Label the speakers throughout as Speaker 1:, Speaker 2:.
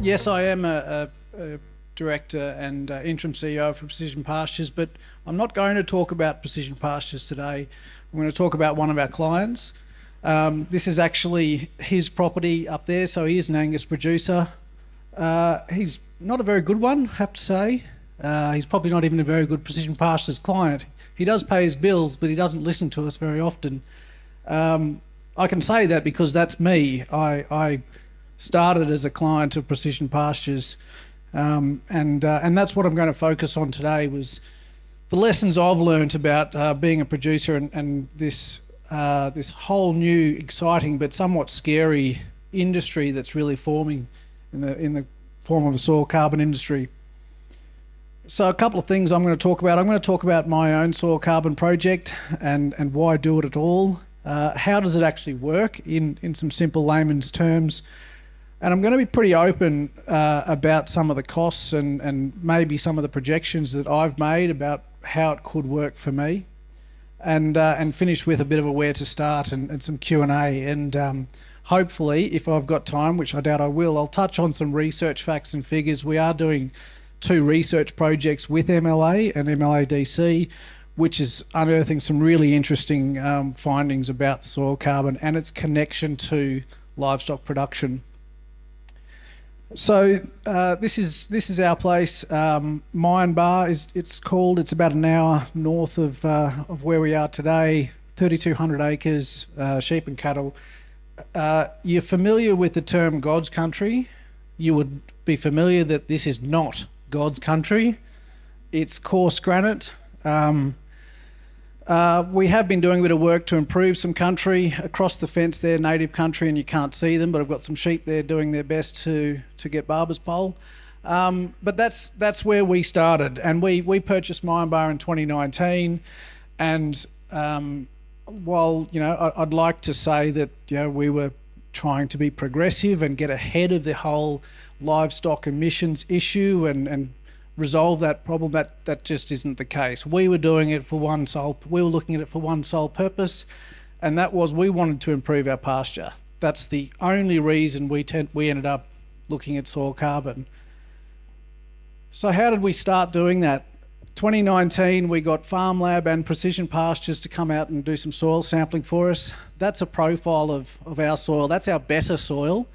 Speaker 1: Yes, I am a director and interim CEO for Precision Pastures, but I'm not going to talk about Precision Pastures today. I'm going to talk about one of our clients. This is actually his property up there, so he is an Angus producer. He's not a very good one, I have to say. He's probably not even a very good Precision Pastures client. He does pay his bills, but he doesn't listen to us very often. I can say that because that's me. I started as a client of Precision Pastures, and that's what I'm going to focus on today, was the lessons I've learnt about being a producer and this whole new, exciting but somewhat scary industry that's really forming in the form of a soil carbon industry. So a couple of things I'm going to talk about. I'm going to talk about my own soil carbon project and why do it at all. How does it actually work in some simple layman's terms? And I'm going to be pretty open about some of the costs and maybe some of the projections that I've made about how it could work for me, and finish with a bit of a where to start and some Q&A. And hopefully, if I've got time, which I doubt I will, I'll touch on some research facts and figures. We are doing 2 research projects with MLA and MLADC, which is unearthing some really interesting findings about soil carbon and its connection to livestock production. So this is our place. Mine Bar it's called. It's about an hour north of where we are today. 3,200 acres, sheep and cattle. You're familiar with the term God's country. You would be familiar that this is not God's country. It's coarse granite. We have been doing a bit of work to improve some country across the fence there, native country, and you can't see them, but I've got some sheep there doing their best to get barber's pole. But that's where we started, and we purchased Mine Bar in 2019, and while I'd like to say that we were trying to be progressive and get ahead of the whole livestock emissions issue and resolve that problem, that just isn't the case. We were doing it for we were looking at it for one sole purpose, and that was we wanted to improve our pasture. That's the only reason we ended up looking at soil carbon. So how did we start doing that? 2019, we got Farm Lab and Precision Pastures to come out and do some soil sampling for us. That's a profile of our soil. That's our better soil.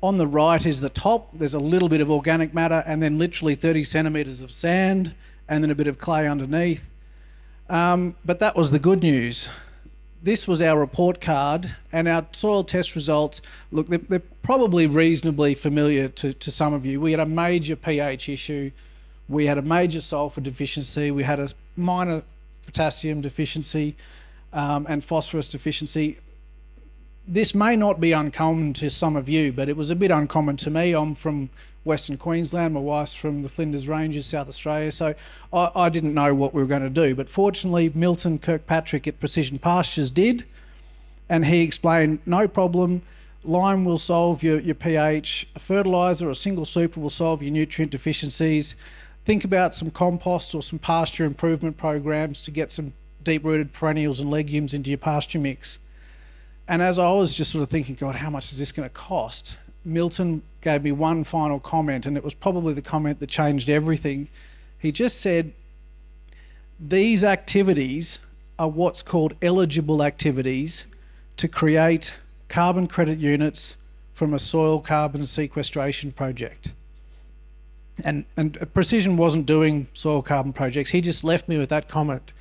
Speaker 1: On the right is the top. There's a little bit of organic matter and then literally 30 centimetres of sand and then a bit of clay underneath. But that was the good news. This was our report card, and our soil test results, look, they're probably reasonably familiar to some of you. We had a major pH issue. We had a major sulphur deficiency. We had a minor potassium deficiency and phosphorus deficiency. This may not be uncommon to some of you, but it was a bit uncommon to me. I'm from Western Queensland. My wife's from the Flinders Ranges, South Australia, so I didn't know what we were going to do. But fortunately, Milton Kirkpatrick at Precision Pastures did, and he explained, no problem, lime will solve your pH, a fertiliser or a single super will solve your nutrient deficiencies. Think about some compost or some pasture improvement programs to get some deep-rooted perennials and legumes into your pasture mix. And as I was just sort of thinking, God, how much is this going to cost? Milton gave me one final comment, and it was probably the comment that changed everything. He just said, these activities are what's called eligible activities to create carbon credit units from a soil carbon sequestration project. And Precision wasn't doing soil carbon projects. He just left me with that comment.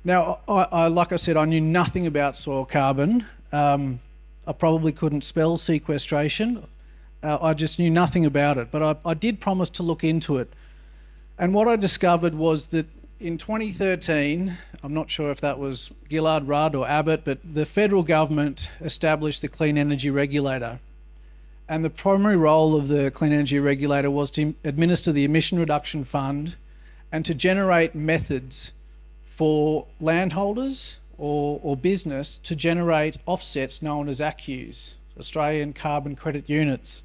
Speaker 1: Now, I like I said, I knew nothing about soil carbon. I probably couldn't spell sequestration. I just knew nothing about it, but I did promise to look into it. And what I discovered was that in 2013, I'm not sure if that was Gillard, Rudd or Abbott, but the federal government established the Clean Energy Regulator. And the primary role of the Clean Energy Regulator was to administer the Emission Reduction Fund and to generate methods for landholders or business to generate offsets known as ACCUs, Australian Carbon Credit Units.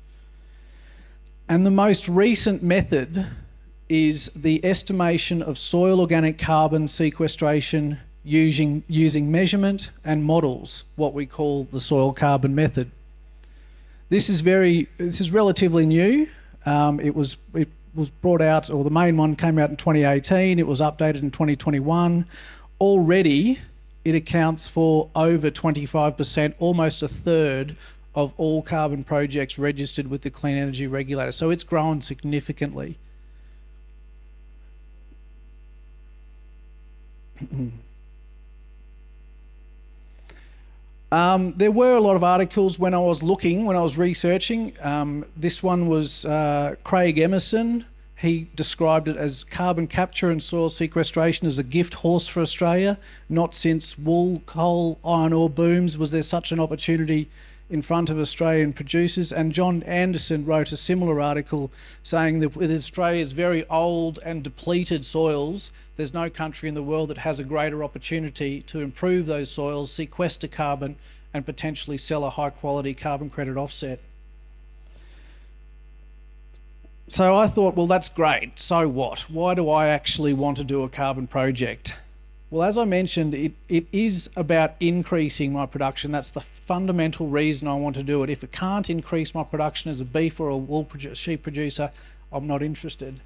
Speaker 1: And the most recent method is the estimation of soil organic carbon sequestration using measurement and models, what we call the soil carbon method. This is relatively new. It was brought out, or the main one came out in 2018. It was updated in 2021. Already, it accounts for over 25%, almost a third of all carbon projects registered with the Clean Energy Regulator. So it's grown significantly. There were a lot of articles when I was researching. This one was Craig Emerson. He described it as carbon capture and soil sequestration as a gift horse for Australia. Not since wool, coal, iron ore booms was there such an opportunity in front of Australian producers. And John Anderson wrote a similar article saying that with Australia's very old and depleted soils, there's no country in the world that has a greater opportunity to improve those soils, sequester carbon, and potentially sell a high quality carbon credit offset. So I thought, well, that's great. So what? Why do I actually want to do a carbon project? Well, as I mentioned, it is about increasing my production. That's the fundamental reason I want to do it. If it can't increase my production as a beef or a sheep producer, I'm not interested.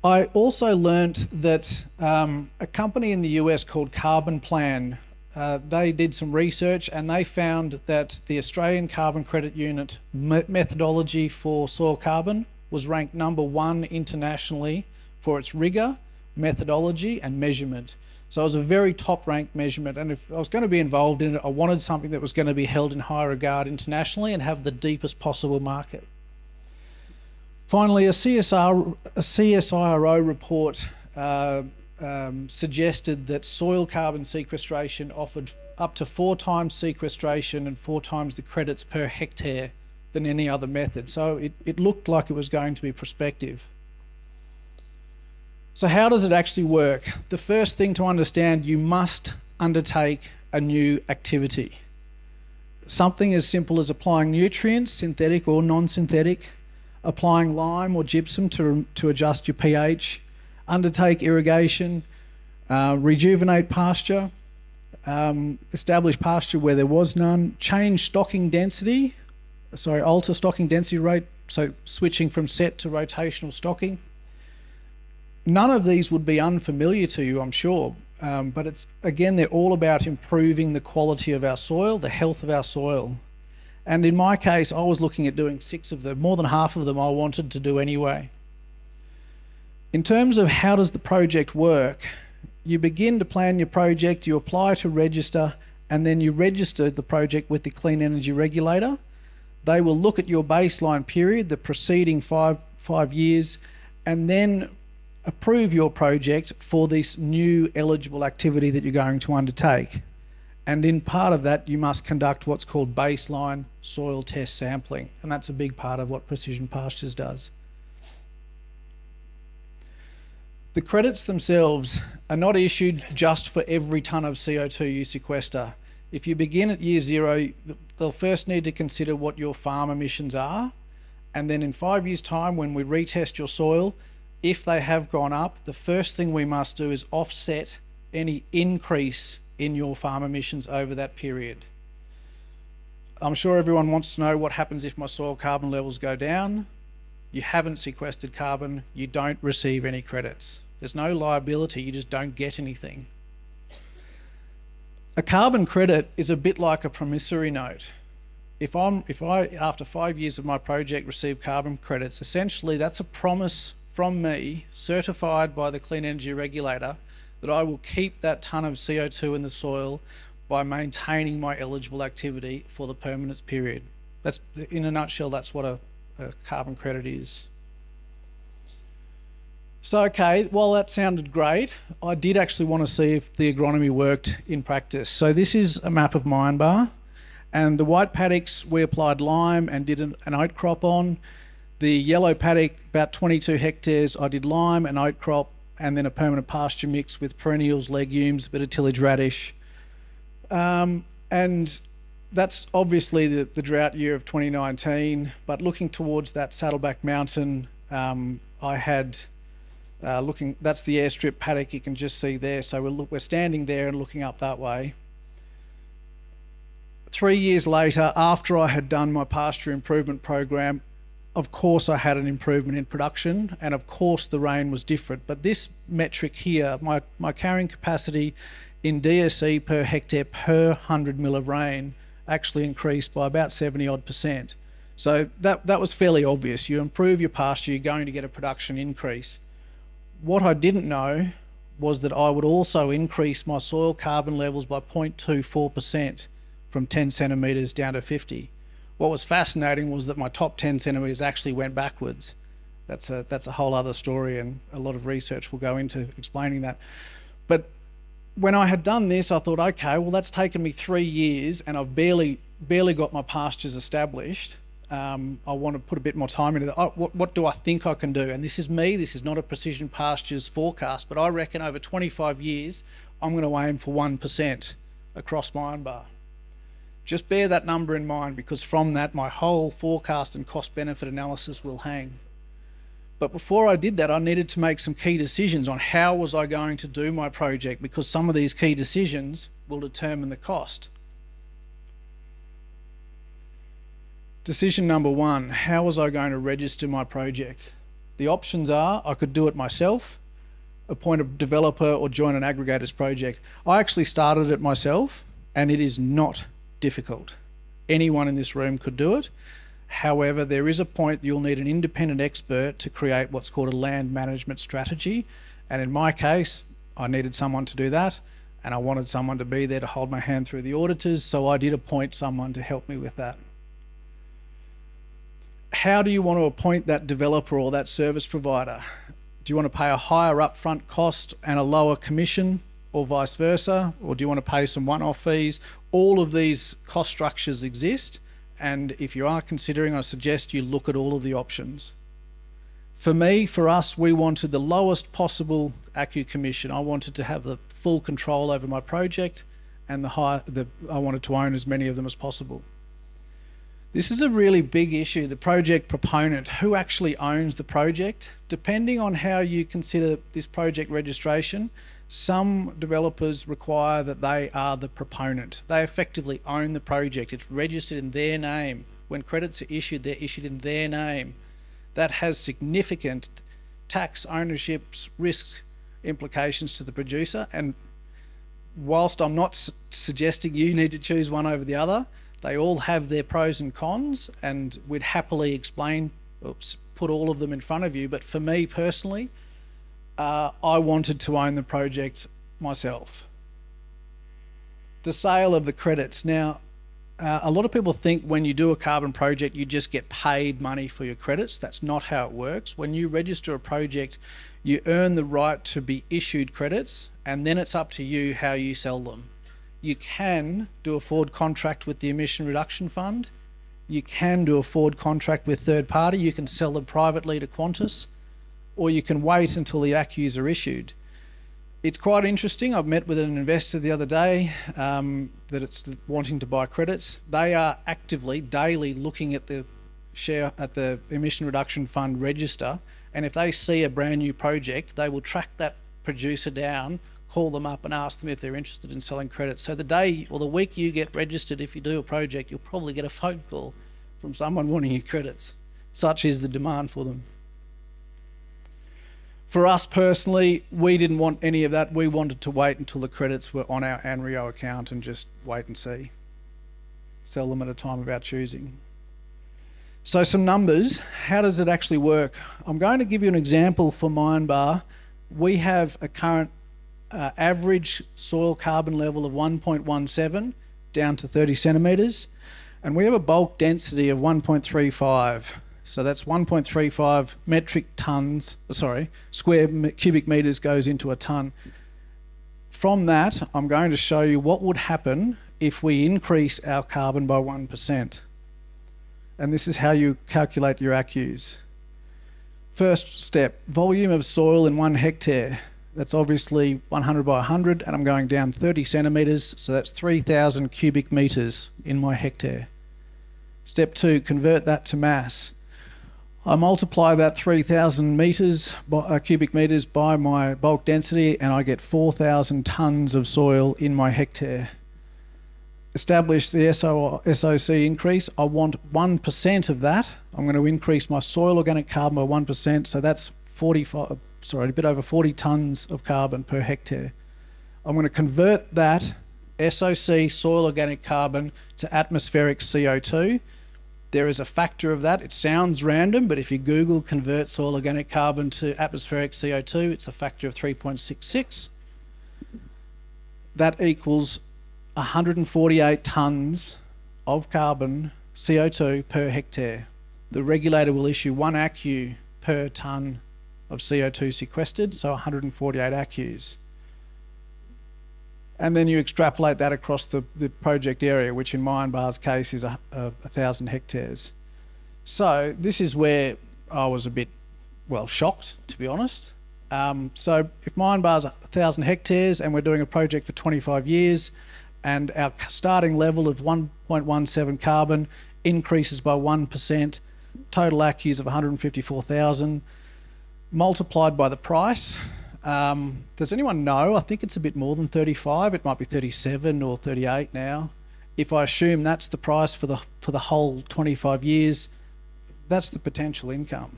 Speaker 1: I also learnt that a company in the US called Carbon Plan, they did some research and they found that the Australian Carbon Credit Unit methodology for soil carbon was ranked #1 internationally for its rigour, methodology and measurement. So it was a very top ranked measurement, and if I was going to be involved in it, I wanted something that was going to be held in high regard internationally and have the deepest possible market. Finally, a CSIRO report suggested that soil carbon sequestration offered up to 4 times sequestration and 4 times the credits per hectare than any other method. So it looked like it was going to be prospective. So how does it actually work? The first thing to understand, you must undertake a new activity. Something as simple as applying nutrients, synthetic or non-synthetic, applying lime or gypsum to adjust your pH, undertake irrigation, rejuvenate pasture, establish pasture where there was none, alter stocking density rate, so switching from set to rotational stocking. None of these would be unfamiliar to you, I'm sure, but they're all about improving the quality of our soil, the health of our soil. And in my case, I was looking at doing 6 of them. More than half of them I wanted to do anyway. In terms of how does the project work, you begin to plan your project, you apply to register, and then you register the project with the Clean Energy Regulator. They will look at your baseline period, the preceding five years, and then approve your project for this new eligible activity that you're going to undertake. And in part of that, you must conduct what's called baseline soil test sampling, and that's a big part of what Precision Pastures does. The credits themselves are not issued just for every tonne of CO2 you sequester. If you begin at year 0, they'll first need to consider what your farm emissions are, and then in 5 years' time, when we retest your soil, if they have gone up, the first thing we must do is offset any increase in your farm emissions over that period. I'm sure everyone wants to know what happens if my soil carbon levels go down. You haven't sequestered carbon, you don't receive any credits. There's no liability, you just don't get anything. A carbon credit is a bit like a promissory note. If I, after 5 years of my project, receive carbon credits, essentially that's a promise from me, certified by the Clean Energy Regulator, that I will keep that tonne of CO2 in the soil by maintaining my eligible activity for the permanence period. That's, in a nutshell, that's what a carbon credit is. So, okay, while that sounded great, I did actually want to see if the agronomy worked in practice. So this is a map of Myanmar, and the white paddocks we applied lime and did an oat crop on. The yellow paddock, about 22 hectares, I did lime, an oat crop, and then a permanent pasture mix with perennials, legumes, a bit of tillage radish. And that's obviously the drought year of 2019, but looking towards that Saddleback Mountain, I had, that's the airstrip paddock you can just see there. So we're standing there and looking up that way. 3 years later, after I had done my pasture improvement program, of course I had an improvement in production, and of course the rain was different. But this metric here, my carrying capacity in DSE per hectare per 100 mil of rain actually increased by about 70 odd %. So that was fairly obvious. You improve your pasture, you're going to get a production increase. What I didn't know was that I would also increase my soil carbon levels by 0.24% from 10 centimetres down to 50. What was fascinating was that my top 10 centimetres actually went backwards. That's a whole other story, and a lot of research will go into explaining that. But when I had done this, I thought, okay, well, that's taken me 3 years and I've barely got my pastures established. I want to put a bit more time into that. What do I think I can do? And this is me, this is not a Precision Pastures forecast, but I reckon over 25 years, I'm going to aim for 1% across my iron bar. Just bear that number in mind, because from that, my whole forecast and cost benefit analysis will hang. But before I did that, I needed to make some key decisions on how was I going to do my project, because some of these key decisions will determine the cost. Decision number one, how was I going to register my project? The options are, I could do it myself, appoint a developer, or join an aggregators project. I actually started it myself, and it is not difficult. Anyone in this room could do it. However, there is a point you'll need an independent expert to create what's called a land management strategy. And in my case, I needed someone to do that, and I wanted someone to be there to hold my hand through the auditors, so I did appoint someone to help me with that. How do you want to appoint that developer or that service provider? Do you want to pay a higher upfront cost and a lower commission, or vice versa? Or do you want to pay some one-off fees? All of these cost structures exist, and if you are considering, I suggest you look at all of the options. For us, we wanted the lowest possible ACCU commission. I wanted to have the full control over my project, and I wanted to own as many of them as possible. This is a really big issue, the project proponent. Who actually owns the project? Depending on how you consider this project registration, some developers require that they are the proponent. They effectively own the project. It's registered in their name. When credits are issued, they're issued in their name. That has significant tax, ownerships, risk implications to the producer. And whilst I'm not suggesting you need to choose one over the other, they all have their pros and cons, and we'd happily put all of them in front of you. But for me personally, I wanted to own the project myself. The sale of the credits. Now, a lot of people think when you do a carbon project, you just get paid money for your credits. That's not how it works. When you register a project, you earn the right to be issued credits, and then it's up to you how you sell them. You can do a forward contract with the Emission Reduction Fund. You can do a forward contract with third party. You can sell them privately to Qantas, or you can wait until the ACCUs are issued. It's quite interesting. I've met with an investor the other day that it's wanting to buy credits. They are actively, daily looking at the Emission Reduction Fund register, and if they see a brand new project, they will track that producer down, call them up and ask them if they're interested in selling credits. So the day or the week you get registered, if you do a project, you'll probably get a phone call from someone wanting your credits. Such is the demand for them. For us personally, we didn't want any of that. We wanted to wait until the credits were on our ANREO account and just wait and see. Sell them at a time of our choosing. So some numbers, how does it actually work? I'm going to give you an example for Mine Bar. We have a current average soil carbon level of 1.17 down to 30 centimetres, and we have a bulk density of 1.35. So that's 1.35 square cubic metres goes into a tonne. From that, I'm going to show you what would happen if we increase our carbon by 1%. And this is how you calculate your ACCUs. First step, volume of soil in 1 hectare. That's obviously 100 by 100, and I'm going down 30 centimetres, so that's 3,000 cubic metres in my hectare. Step 2, convert that to mass. I multiply that 3,000 cubic metres by my bulk density, and I get 4,000 tonnes of soil in my hectare. establish the SOC increase. I want 1% of that. I'm going to increase my soil organic carbon by 1%. So that's a bit over 40 tonnes of carbon per hectare. I'm going to convert that SOC, soil organic carbon, to atmospheric CO2. There is a factor of that. It sounds random, but if you Google convert soil organic carbon to atmospheric CO2, it's a factor of 3.66. That equals 148 tonnes of carbon, CO2, per hectare. The regulator will issue 1 ACCU per tonne of CO2 sequestered, so 148 ACCUs. And then you extrapolate that across the project area, which in Myanmar's case is 1,000 hectares. So this is where I was a bit, shocked, to be honest. So if Myanmar's 1,000 hectares and we're doing a project for 25 years, and our starting level of 1.17 carbon increases by 1%, total ACCUs of 154,000, multiplied by the price. Does anyone know? I think it's a bit more than 35. It might be 37 or 38 now. If I assume that's the price for the whole 25 years, that's the potential income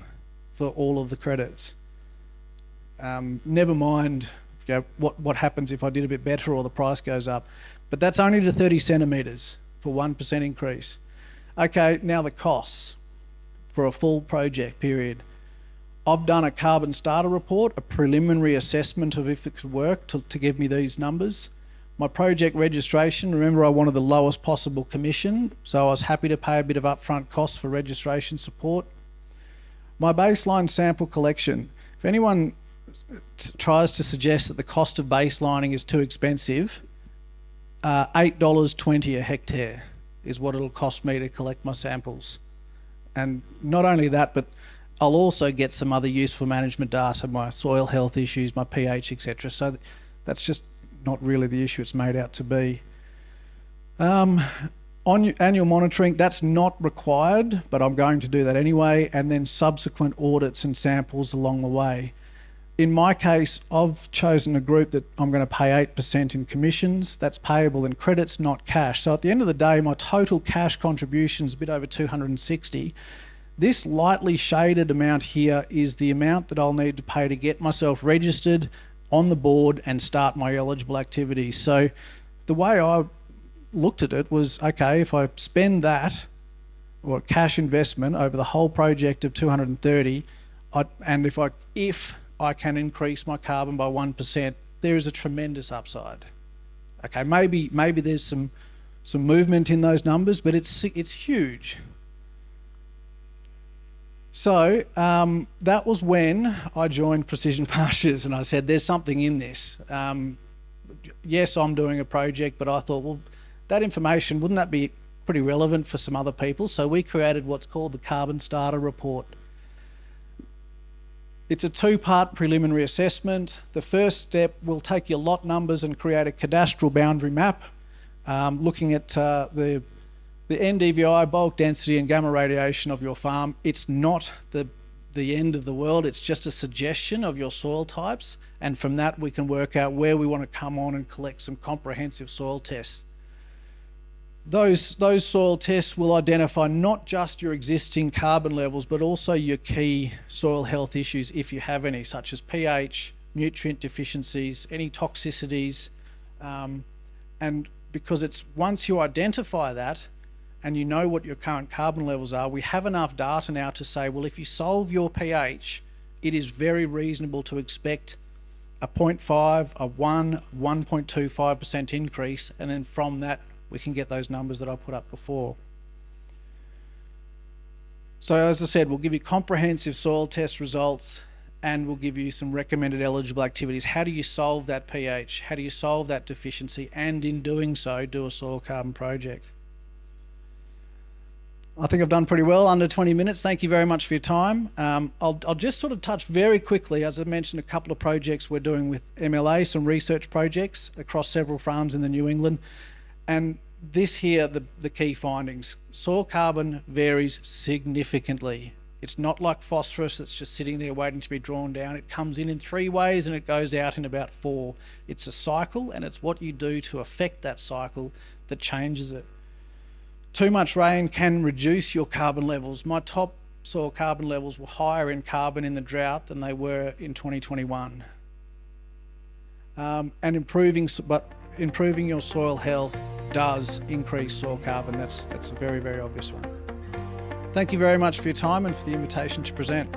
Speaker 1: for all of the credits. Never mind what happens if I did a bit better or the price goes up. But that's only to 30 centimetres for 1% increase. Okay, now the costs for a full project period. I've done a carbon starter report, a preliminary assessment of if it could work to give me these numbers. My project registration, remember I wanted the lowest possible commission, so I was happy to pay a bit of upfront costs for registration support. My baseline sample collection. If anyone tries to suggest that the cost of baselining is too expensive, $8.20 a hectare is what it'll cost me to collect my samples. And not only that, but I'll also get some other useful management data, my soil health issues, my pH, etc. So that's just not really the issue it's made out to be. On annual monitoring, that's not required, but I'm going to do that anyway, and then subsequent audits and samples along the way. In my case, I've chosen a group that I'm going to pay 8% in commissions. That's payable in credits, not cash. So at the end of the day, my total cash contribution is a bit over 260. This lightly shaded amount here is the amount that I'll need to pay to get myself registered on the board and start my eligible activities. So the way I looked at it was, okay, if I spend that, or cash investment over the whole project of 230, and if I can increase my carbon by 1%, there is a tremendous upside. Okay, maybe there's some movement in those numbers, but it's huge. So that was when I joined Precision Pastures, and I said, there's something in this. Yes, I'm doing a project, but I thought, well, that information, wouldn't that be pretty relevant for some other people? So we created what's called the Carbon Starter Report. It's a 2-part preliminary assessment. The first step will take your lot numbers and create a cadastral boundary map, looking at the NDVI, bulk density and gamma radiation of your farm. It's not the end of the world, it's just a suggestion of your soil types, and from that we can work out where we want to come on and collect some comprehensive soil tests. Those soil tests will identify not just your existing carbon levels, but also your key soil health issues, if you have any, such as pH, nutrient deficiencies, any toxicities. And because it's once you identify that and you know what your current carbon levels are, we have enough data now to say, well, if you solve your pH, it is very reasonable to expect a 0.5, a 1, 1.25% increase, and then from that, we can get those numbers that I put up before. So as I said, we'll give you comprehensive soil test results and we'll give you some recommended eligible activities. How do you solve that pH? How do you solve that deficiency? And in doing so, do a soil carbon project. I think I've done pretty well, under 20 minutes. Thank you very much for your time. I'll just sort of touch very quickly, as I mentioned, a couple of projects we're doing with MLA, some research projects across several farms in the New England. And this here, the key findings. Soil carbon varies significantly It's not like phosphorus that's just sitting there waiting to be drawn down. It comes in 3 ways and it goes out in about 4. It's a cycle, and it's what you do to affect that cycle that changes it. Too much rain can reduce your carbon levels. My top soil carbon levels were higher in carbon in the drought than they were in 2021. And improving your soil health does increase soil carbon. That's a very, very obvious one. Thank you very much for your time and for the invitation to present.